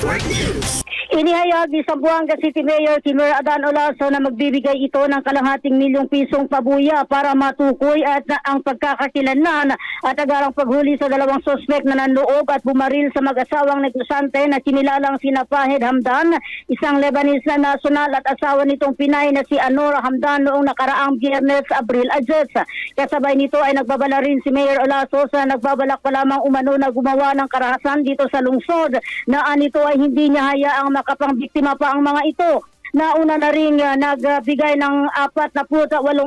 Network News. Inihayag ni Zamboanga City Mayor Kimer Adan Olaso na magbibigay ito ng kalahating milyong pisong pabuya para matukoy at ang pagkakakilanlan at agarang paghuli sa dalawang sospek na nanloob at bumaril sa mag-asawang negosyante na kinilalang sina Fahid Hamdan, isang Lebanese na nasyonal at asawa nitong Pinay na si Anora Hamdan noong nakaraang Biyernes, Abril 10. Kasabay nito ay nagbabala rin si Mayor Olaso sa nagbabalak pa lamang umano na gumawa ng karahasan dito sa lungsod na anito ay hindi niya hayaang makapangbiktima pa ang mga ito. Nauna na rin nagbigay ng 48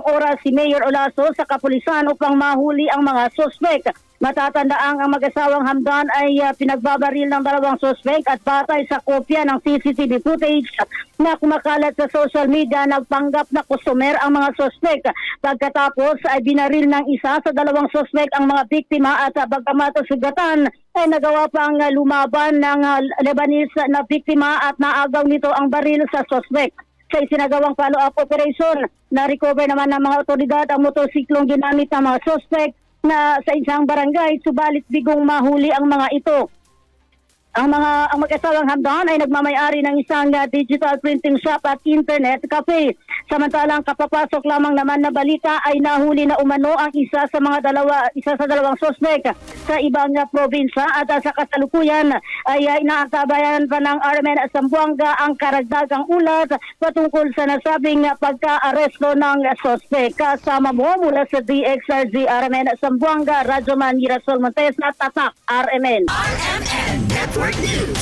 oras si Mayor Olaso sa kapulisan upang mahuli ang mga sospek. Matatandaang ang mag-asawang Hamdan ay pinagbabaril ng dalawang sospek at batay sa kopya ng CCTV footage na kumakalat sa social media, nagpanggap na customer ang mga sospek. Pagkatapos ay binaril ng isa sa dalawang sospek ang mga biktima at bagamat sugatan ay nagawa pang lumaban ng Lebanese na biktima at naagaw nito ang baril sa sospek. Sa isinagawang follow-up operation, na-recover naman ng mga otoridad ang motorsiklong ginamit ng mga sospek na sa isang barangay, subalit bigong mahuli ang mga ito. Ang mag-asawang Hamdan ay nagmamay-ari ng isang digital printing shop at internet cafe. Samantalang kapapasok lamang naman na balita ay nahuli na umano ang isa sa dalawang suspect sa ibang probinsya at sa kasalukuyan ay inaantabayan pa ng RMN Zamboanga ang karagdagang ulat patungkol sa nasabing pagka-aresto ng suspect. Kasama mo mula sa DXRG RMN Zamboanga, Radyoman Mirasol Montes at Tatak RMN. RMN Network News.